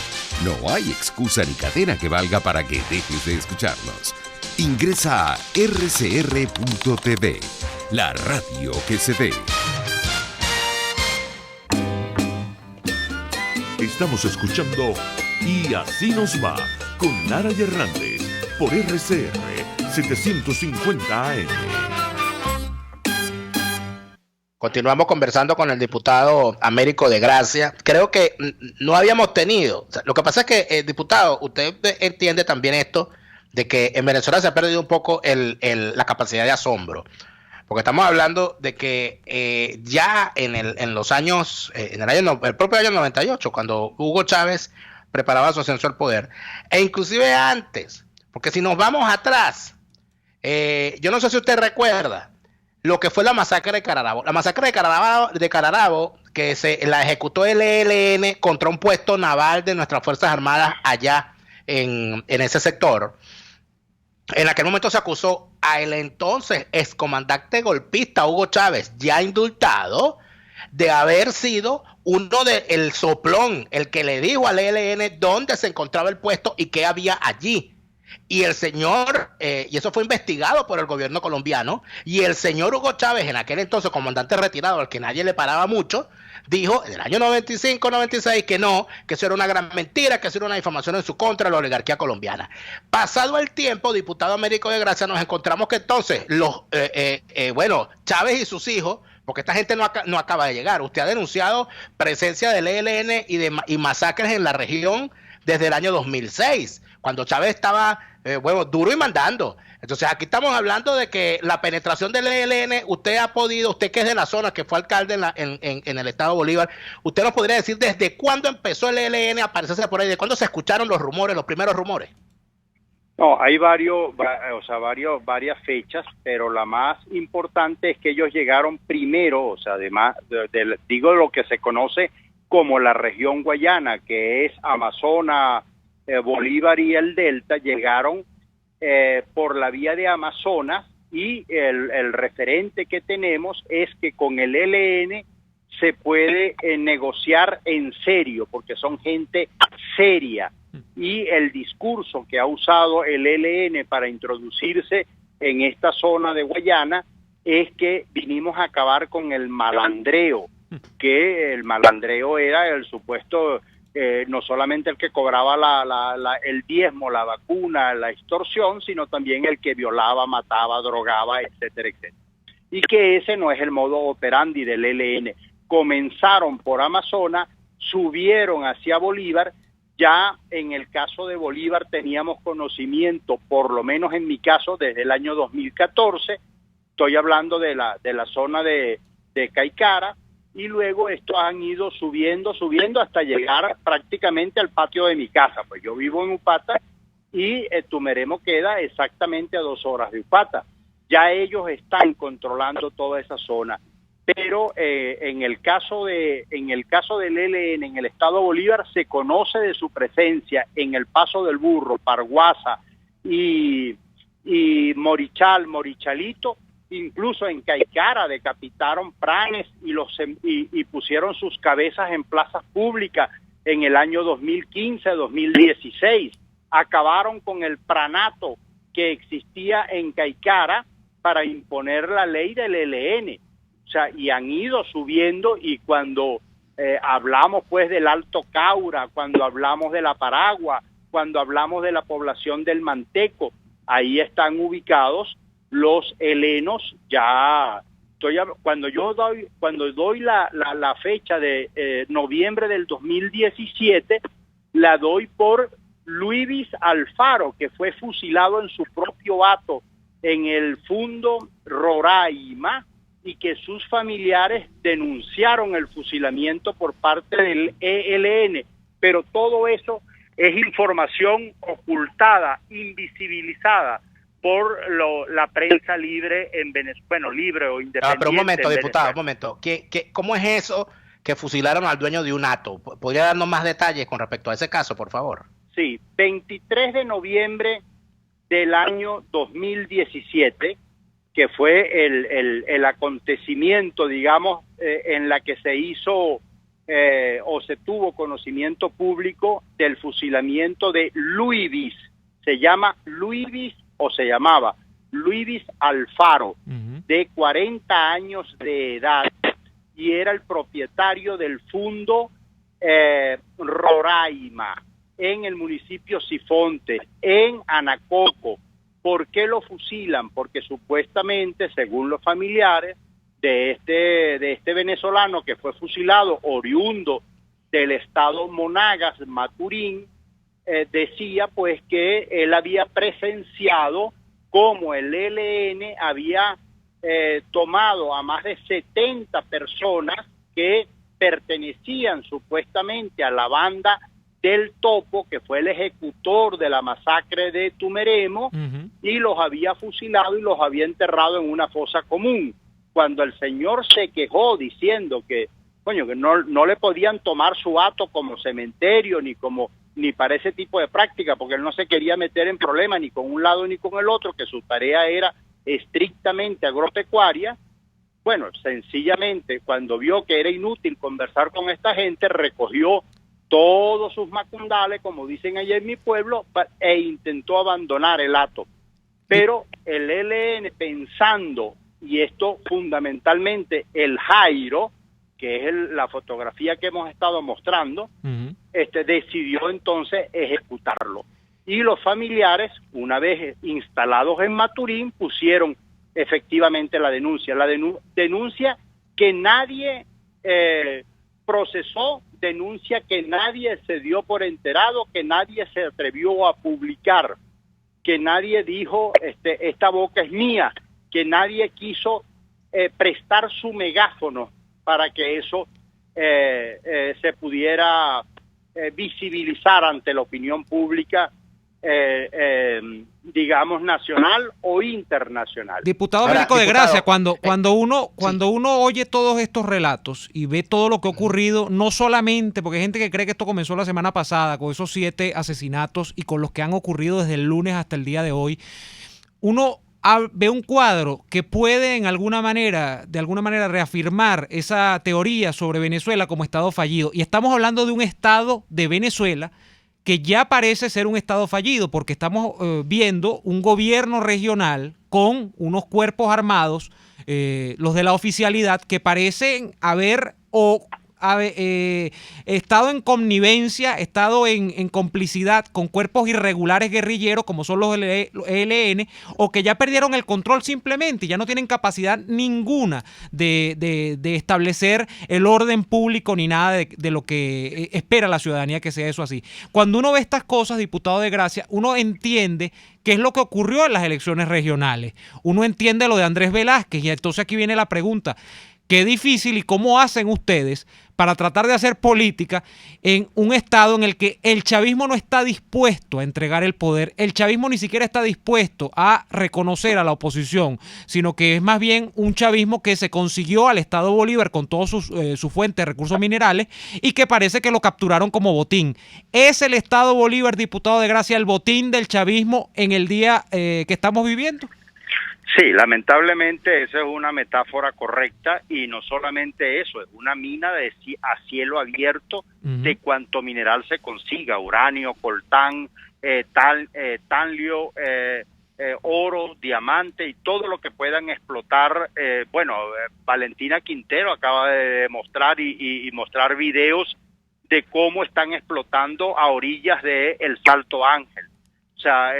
No hay excusa ni cadena que valga para que dejes de escucharnos. Ingresa a rcr.tv, la radio que se ve. Estamos escuchando Y Así Nos Va con Nara y Hernández por RCR 750 AM. Continuamos conversando con el diputado Américo de Gracia. Creo que no habíamos tenido. Lo que pasa es que, diputado, usted entiende también esto de que en Venezuela se ha perdido un poco la capacidad de asombro. Porque estamos hablando de que ya en los años, el propio año 98, cuando Hugo Chávez preparaba su ascenso al poder, e inclusive antes, porque si nos vamos atrás, yo no sé si usted recuerda lo que fue la masacre de Cararabo. La masacre de Cararabo que la ejecutó el ELN contra un puesto naval de nuestras Fuerzas Armadas allá en ese sector. En aquel momento se acusó al entonces excomandante golpista Hugo Chávez, ya indultado, de haber sido el soplón, el que le dijo al ELN dónde se encontraba el puesto y qué había allí. Y el señor, y eso fue investigado por el gobierno colombiano, y el señor Hugo Chávez, en aquel entonces comandante retirado, al que nadie le paraba mucho, dijo en el año 95-96 que no, que eso era una gran mentira, que eso era una difamación en su contra de la oligarquía colombiana. Pasado el tiempo, diputado Américo de Gracia, nos encontramos que entonces Chávez y sus hijos, porque esta gente no acaba de llegar. Usted ha denunciado presencia del ELN y masacres en la región desde el año 2006, cuando Chávez estaba duro y mandando. Entonces aquí estamos hablando de que la penetración del ELN, usted que es de la zona, que fue alcalde en el estado Bolívar, usted nos podría decir desde cuándo empezó el ELN a aparecerse por ahí, de cuándo se escucharon los primeros rumores. No, hay varias fechas, pero la más importante es que ellos llegaron primero, o sea, además, digo lo que se conoce como la región guayana, que es Amazonas, Bolívar y el Delta, llegaron por la vía de Amazonas, y el referente que tenemos es que con el ELN se puede negociar en serio, porque son gente seria, y el discurso que ha usado el ELN para introducirse en esta zona de Guayana es que vinimos a acabar con el malandreo, que el malandreo era el supuesto, no solamente el que cobraba el diezmo, la vacuna, la extorsión, sino también el que violaba, mataba, drogaba, etcétera, etcétera. Y que ese no es el modo operandi del ELN. Comenzaron por Amazonas, subieron hacia Bolívar. Ya en el caso de Bolívar teníamos conocimiento, por lo menos en mi caso, desde el año 2014, estoy hablando de la zona de Caicara, y luego estos han ido subiendo hasta llegar prácticamente al patio de mi casa. Pues yo vivo en Upata y Tumeremo queda exactamente a 2 horas de Upata. Ya ellos están controlando toda esa zona. Pero en el caso del ELN en el estado Bolívar se conoce de su presencia en el Paso del Burro, Parguasa y Morichalito, incluso en Caicara decapitaron pranes y pusieron sus cabezas en plazas públicas en el año 2015-2016. Acabaron con el pranato que existía en Caicara para imponer la ley del ELN. O sea, y han ido subiendo, y cuando hablamos pues del Alto Caura, cuando hablamos de la Paragua, cuando hablamos de la población del Manteco, ahí están ubicados los helenos. Ya cuando doy la fecha de noviembre del 2017, la doy por Luis Alfaro, que fue fusilado en su propio hato en el Fundo Roraima, y que sus familiares denunciaron el fusilamiento por parte del ELN. Pero todo eso es información ocultada, invisibilizada por la prensa libre en Venezuela, bueno, libre o independiente. Pero un momento, diputado, un momento. ¿Cómo es eso que fusilaron al dueño de un hato? ¿Podría darnos más detalles con respecto a ese caso, por favor? Sí, 23 de noviembre del año 2017, que fue el acontecimiento, digamos, en la que se hizo o se tuvo conocimiento público del fusilamiento de Luis. Se llamaba Luis Alfaro, de 40 años de edad, y era el propietario del Fundo Roraima, en el municipio Sifonte, en Anacoco. ¿Por qué lo fusilan? Porque supuestamente, según los familiares de este venezolano que fue fusilado, oriundo del estado Monagas, Maturín, decía pues que él había presenciado cómo el ELN había tomado a más de 70 personas que pertenecían supuestamente a la banda del Topo, que fue el ejecutor de la masacre de Tumeremo, y los había fusilado y los había enterrado en una fosa común. Cuando el señor se quejó diciendo que no le podían tomar su hato como cementerio ni para ese tipo de práctica, porque él no se quería meter en problemas ni con un lado ni con el otro, que su tarea era estrictamente agropecuaria, bueno, sencillamente cuando vio que era inútil conversar con esta gente, recogió todos sus macundales, como dicen allá en mi pueblo, e intentó abandonar el hato. Pero el ELN, pensando, y esto fundamentalmente el Jairo, que es la fotografía que hemos estado mostrando, decidió entonces ejecutarlo. Y los familiares, una vez instalados en Maturín, pusieron efectivamente la denuncia. La denuncia que nadie procesó, denuncia que nadie se dio por enterado, que nadie se atrevió a publicar, que nadie dijo esta boca es mía, que nadie quiso prestar su megáfono para que eso se pudiera visibilizar ante la opinión pública, digamos, nacional o internacional. Diputado Américo de Gracia, cuando uno oye todos estos relatos y ve todo lo que ha ocurrido, no solamente, porque hay gente que cree que esto comenzó la semana pasada con esos 7 asesinatos y con los que han ocurrido desde el lunes hasta el día de hoy, uno ve un cuadro que puede de alguna manera reafirmar esa teoría sobre Venezuela como estado fallido. Y estamos hablando de un estado de Venezuela que ya parece ser un estado fallido, porque estamos viendo un gobierno regional con unos cuerpos armados, los de la oficialidad, que parecen haber estado en connivencia, estado en complicidad con cuerpos irregulares guerrilleros como son los ELN, o que ya perdieron el control simplemente y ya no tienen capacidad ninguna de establecer el orden público ni nada de lo que espera la ciudadanía que sea eso así. Cuando uno ve estas cosas, diputado de Gracia, uno entiende qué es lo que ocurrió en las elecciones regionales. Uno entiende lo de Andrés Velázquez y entonces aquí viene la pregunta. Qué difícil y cómo hacen ustedes para tratar de hacer política en un estado en el que el chavismo no está dispuesto a entregar el poder, el chavismo ni siquiera está dispuesto a reconocer a la oposición, sino que es más bien un chavismo que se consiguió al Estado Bolívar con todas sus fuentes de recursos minerales y que parece que lo capturaron como botín. ¿Es el Estado Bolívar, diputado de Gracia, el botín del chavismo en el día que estamos viviendo? Sí, lamentablemente esa es una metáfora correcta y no solamente eso, es una mina a cielo abierto de cuanto mineral se consiga, uranio, coltán, tanlio, oro, diamante y todo lo que puedan explotar. Valentina Quintero acaba de demostrar y mostrar videos de cómo están explotando a orillas de el Salto Ángel. O sea,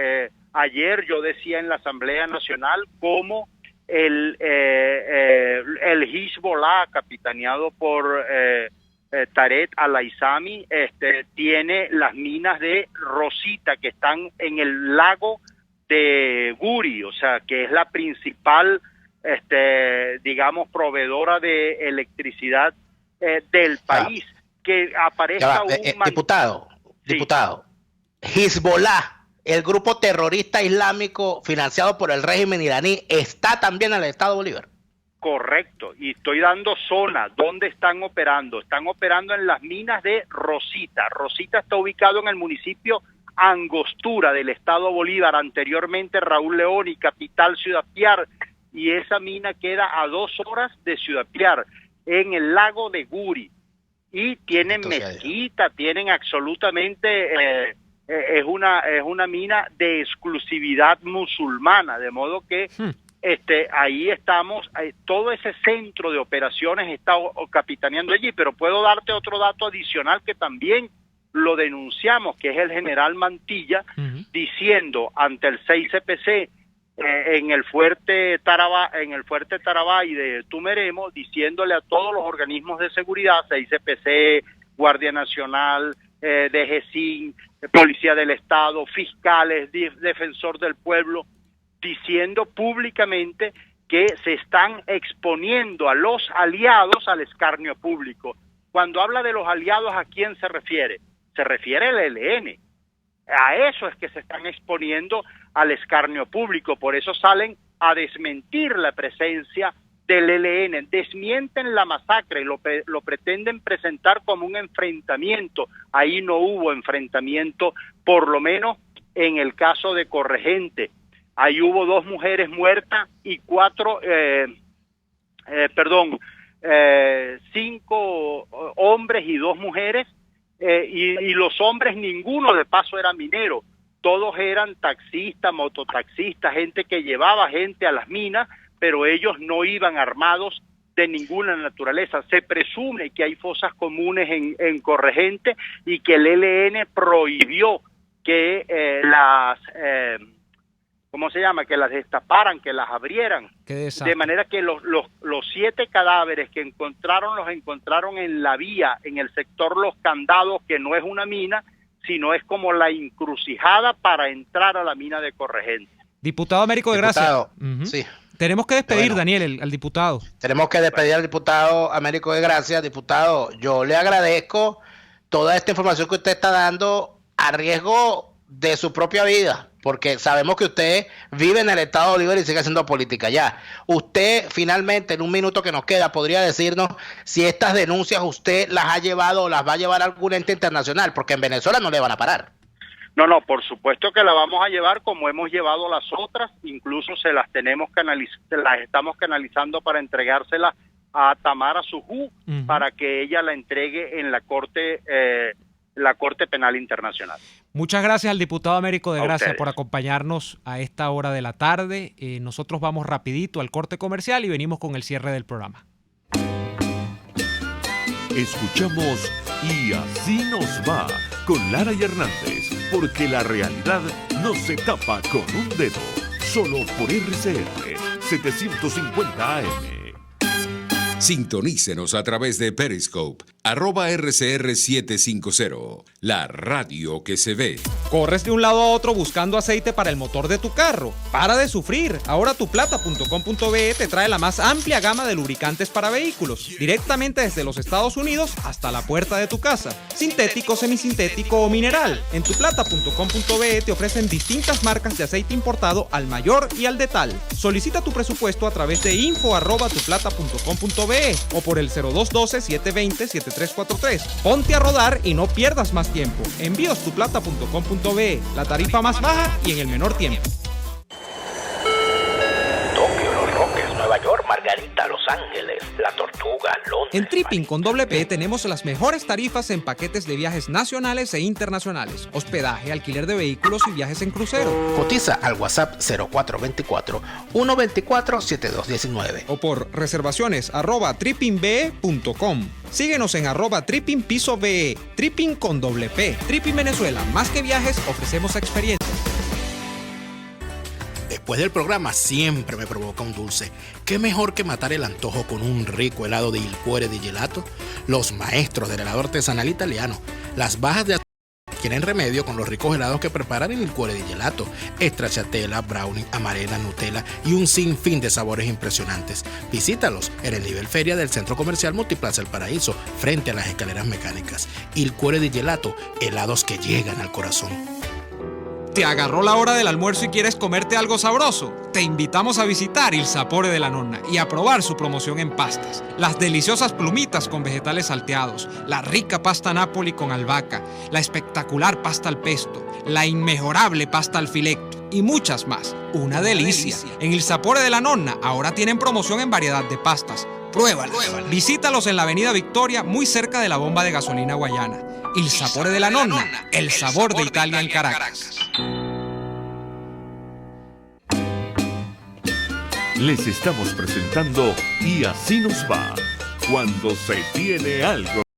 ayer yo decía en la Asamblea Nacional cómo el Hezbollah, capitaneado por Tarek al-Aizami, tiene las minas de Rosita que están en el lago de Guri, o sea, que es la principal, digamos, proveedora de electricidad del país. Que aparezca Diputado, Hezbollah, el grupo terrorista islámico financiado por el régimen iraní, está también en el Estado Bolívar. Correcto, y estoy dando zona. ¿Dónde están operando? Están operando en las minas de Rosita. Rosita está ubicado en el municipio Angostura del Estado Bolívar, anteriormente Raúl León y capital Ciudad Piar, y esa mina queda a 2 horas de Ciudad Piar, en el lago de Guri. Y tienen mezquita, tienen absolutamente... es una mina de exclusividad musulmana, de modo que ahí estamos, todo ese centro de operaciones está capitaneando allí, pero puedo darte otro dato adicional que también lo denunciamos, que es el general Mantilla, diciendo ante el 6CPC en el fuerte Tarabay de Tumeremo, diciéndole a todos los organismos de seguridad, 6CPC, Guardia Nacional, DGCIN, Policía del Estado, fiscales, defensor del pueblo, diciendo públicamente que se están exponiendo a los aliados al escarnio público. Cuando habla de los aliados, ¿a quién se refiere? Se refiere al ELN. A eso es que se están exponiendo al escarnio público, por eso salen a desmentir la presencia del ELN, desmienten la masacre y lo pretenden presentar como un enfrentamiento. Ahí no hubo enfrentamiento, por lo menos en el caso de Corregente. Ahí hubo 2 mujeres muertas y 5 hombres y 2 mujeres, y los hombres ninguno de paso era minero, todos eran taxistas, mototaxistas, gente que llevaba gente a las minas, pero ellos no iban armados de ninguna naturaleza. Se presume que hay fosas comunes en Corregente y que el ELN prohibió que que las destaparan, que las abrieran. De manera que los 7 cadáveres que encontraron, los encontraron en la vía, en el sector Los Candados, que no es una mina, sino es como la encrucijada para entrar a la mina de Corregente. Diputado Américo de Gracia. Sí. Tenemos que despedir, Daniel, al diputado. Tenemos que despedir al diputado Américo de Gracia. Diputado, yo le agradezco toda esta información que usted está dando a riesgo de su propia vida, porque sabemos que usted vive en el Estado de Bolívar y sigue haciendo política allá. Usted, finalmente, en un minuto que nos queda, podría decirnos si estas denuncias usted las ha llevado o las va a llevar a algún ente internacional, porque en Venezuela no le van a parar. No, por supuesto que la vamos a llevar como hemos llevado las otras, incluso las estamos canalizando para entregárselas a Tamara Sujú, para que ella la entregue en la Corte Penal Internacional. Muchas gracias al diputado Américo de Gracia por acompañarnos a esta hora de la tarde. Nosotros vamos rapidito al corte comercial y venimos con el cierre del programa. Escuchamos Y Así Nos Va con Lara y Hernández, porque la realidad no se tapa con un dedo. Solo por RCR 750 AM. Sintonícenos a través de Periscope, @RCR750, la radio que se ve. Corres de un lado a otro buscando aceite para el motor de tu carro. Para de sufrir. Ahora tuplata.com.be te trae la más amplia gama de lubricantes para vehículos, directamente desde los Estados Unidos hasta la puerta de tu casa. Sintético, semisintético o mineral. En tuplata.com.be te ofrecen distintas marcas de aceite importado al mayor y al detal. Solicita tu presupuesto a través de info@tuplata.com.be o por el 0212-720-7343. Ponte a rodar y no pierdas más tiempo. Envíos tuplata.com.be, la tarifa más baja y en el menor tiempo. Tokio, Los Roques, Nueva York, Margarita, Los Ángeles, La Tortuga, Londres. En Tripping con doble P tenemos las mejores tarifas en paquetes de viajes nacionales e internacionales, hospedaje, alquiler de vehículos y viajes en crucero. Cotiza al WhatsApp 0424-124-7219 o por reservaciones @trippingbe.com. Síguenos en @trippingpisobe. Tripping con doble P. Tripping Venezuela, más que viajes, ofrecemos experiencias. Después del programa siempre me provoca un dulce. ¿Qué mejor que matar el antojo con un rico helado de Il Cuore di Gelato? Los maestros del helado artesanal italiano. Las bajas de tienen remedio con los ricos helados que preparan en Il Cuore di Gelato. Stracciatella, brownie, amarena, Nutella y un sinfín de sabores impresionantes. Visítalos en el nivel feria del Centro Comercial Multiplaza El Paraíso, frente a las escaleras mecánicas. Il Cuore di Gelato, helados que llegan al corazón. ¿Te agarró la hora del almuerzo y quieres comerte algo sabroso? Te invitamos a visitar Il Sapore della Nonna y a probar su promoción en pastas. Las deliciosas plumitas con vegetales salteados, la rica pasta Napoli con albahaca, la espectacular pasta al pesto, la inmejorable pasta al filetto y muchas más. Una delicia. En Il Sapore della Nonna ahora tienen promoción en variedad de pastas. Pruébalas. Visítalos en la Avenida Victoria, muy cerca de la bomba de gasolina Guayana. Il Sapore della Nonna, el sabor de Italia en Caracas. Les estamos presentando Y Así Nos Va, cuando se tiene algo